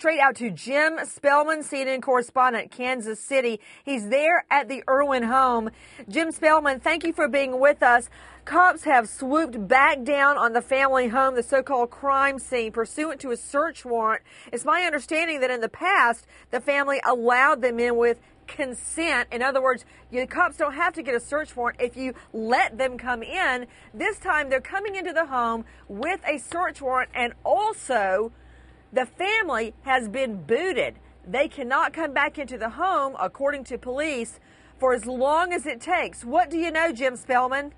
straight out to Jim Spellman, CNN correspondent, Kansas City. He's there at the Irwin home. Jim Spellman, thank you for being with us. Cops have swooped back down on the family home, the so-called crime scene, pursuant to a search warrant. It's my understanding that in the past, the family allowed them in with consent. In other words, the cops don't have to get a search warrant if you let them come in. This time, they're coming into the home with a search warrant, and also the family has been booted. They cannot come back into the home, according to police, for as long as it takes. What do you know, Jim Spellman?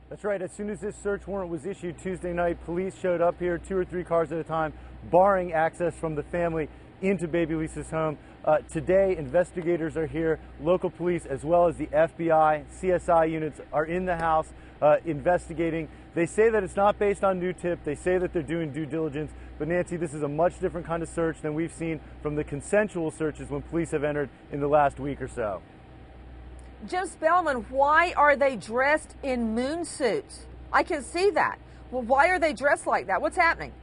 That's right. As soon as this search warrant was issued Tuesday night, police showed up here, 2 or 3 cars at a time, barring access from the family into Baby Lisa's home. Today, investigators are here. Local police, as well as the FBI, CSI units, are in the house investigating. They say that it's not based on new tip. They say that they're doing due diligence. But Nancy, this is a much different kind of search than we've seen from the consensual searches when police have entered in the last week or so. Jim Spellman, why are they dressed in moon suits? I can see that. Well, why are they dressed like that? What's happening?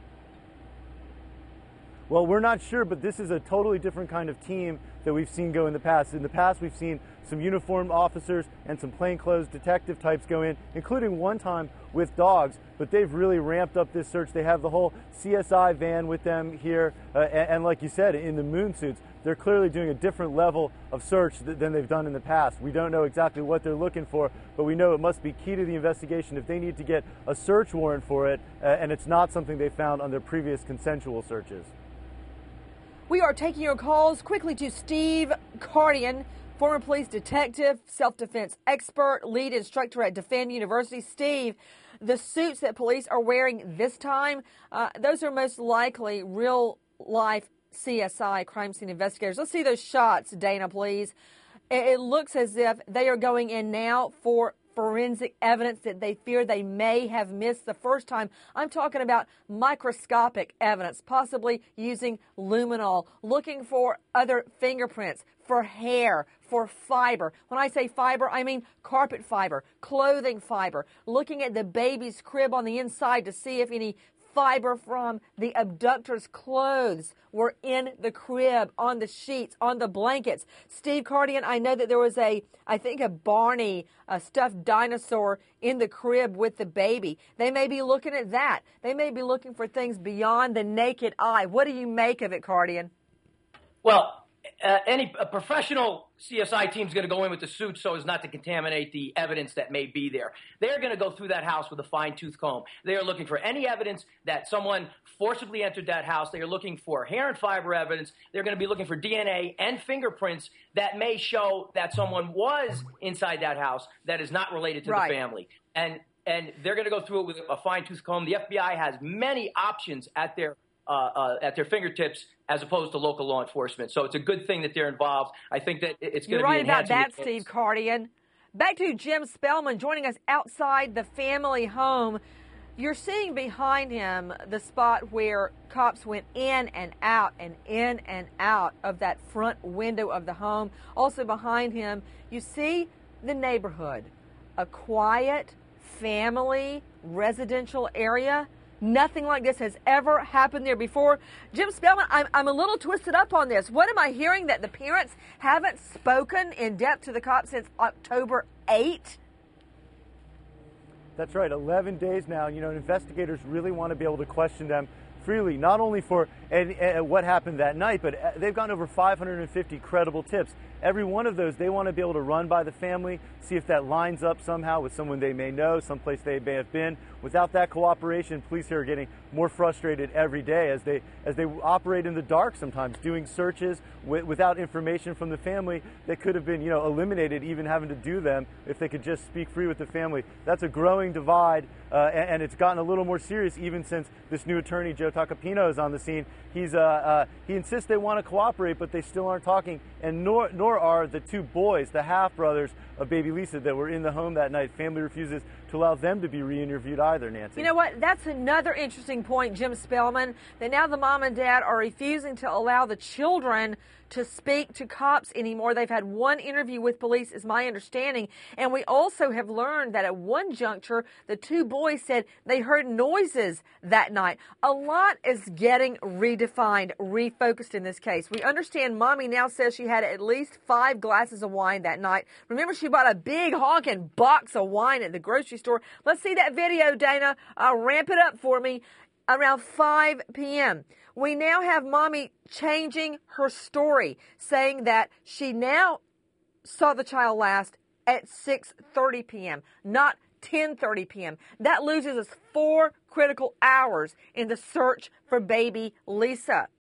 Well, we're not sure, but this is a totally different kind of team that we've seen go in the past. In the past, we've seen some uniformed officers and some plainclothes detective types go in, including one time with dogs, but they've really ramped up this search. They have the whole CSI van with them here, and like you said, in the moon suits. They're clearly doing a different level of search than they've done in the past. We don't know exactly what they're looking for, but we know it must be key to the investigation if they need to get a search warrant for it, and it's not something they found on their previous consensual searches. We are taking your calls quickly to Steve Cardian, former police detective, self-defense expert, lead instructor at Defend University. Steve, the suits that police are wearing this time, those are most likely real-life CSI, crime scene investigators. Let's see those shots, Dana, please. It looks as if they are going in now for forensic evidence that they fear they may have missed the first time. I'm talking about microscopic evidence, possibly using luminol, looking for other fingerprints, for hair, for fiber. When I say fiber, I mean carpet fiber, clothing fiber, looking at the baby's crib on the inside to see if any fiber from the abductor's clothes were in the crib, on the sheets, on the blankets. Steve Cardian, I know that there was a Barney, a stuffed dinosaur in the crib with the baby. They may be looking at that. They may be looking for things beyond the naked eye. What do you make of it, Cardian? Well, a professional CSI team is going to go in with the suit so as not to contaminate the evidence that may be there. They're going to go through that house with a fine-tooth comb. They are looking for any evidence that someone forcibly entered that house. They are looking for hair and fiber evidence. They're going to be looking for DNA and fingerprints that may show that someone was inside that house that is not related to the family. And they're going to go through it with a fine-tooth comb. The FBI has many options at their fingertips as opposed to local law enforcement. So it's a good thing that they're involved. I think that it's going to be You're right about that, Steve Cardian. Back to Jim Spellman joining us outside the family home. You're seeing behind him the spot where cops went in and out and in and out of that front window of the home. Also behind him, you see the neighborhood, a quiet family residential area. Nothing like this has ever happened there before. Jim Spellman, I'm a little twisted up on this. What am I hearing, that the parents haven't spoken in depth to the cops since October 8th? That's right, 11 days now. You know, investigators really want to be able to question them freely, not only for what happened that night, but they've gotten over 550 credible tips. Every one of those they want to be able to run by the family, see if that lines up somehow with someone they may know, someplace they may have been. Without that cooperation, police here are getting more frustrated every day as they operate in the dark sometimes, doing searches without information from the family that could have been, you know, eliminated, even having to do them if they could just speak free with the family. That's a growing divide, and it's gotten a little more serious even since this new attorney, Joe Tacopino, is on the scene. He insists they want to cooperate, but they still aren't talking, and nor are the two boys, the half-brothers of baby Lisa that were in the home that night. Family refuses to to allow them to be re-interviewed either, Nancy. You know what? That's another interesting point, Jim Spellman, that now the mom and dad are refusing to allow the children to speak to cops anymore. They've had one interview with police, is my understanding. And we also have learned that at one juncture, the two boys said they heard noises that night. A lot is getting redefined, refocused in this case. We understand Mommy now says she had at least 5 glasses of wine that night. Remember, she bought a big honking box of wine at the grocery store. Let's see that video, Dana. Ramp it up for me. Around 5 p.m. We now have Mommy changing her story, saying that she now saw the child last at 6:30 p.m., not 10:30 p.m. That loses us 4 critical hours in the search for baby Lisa.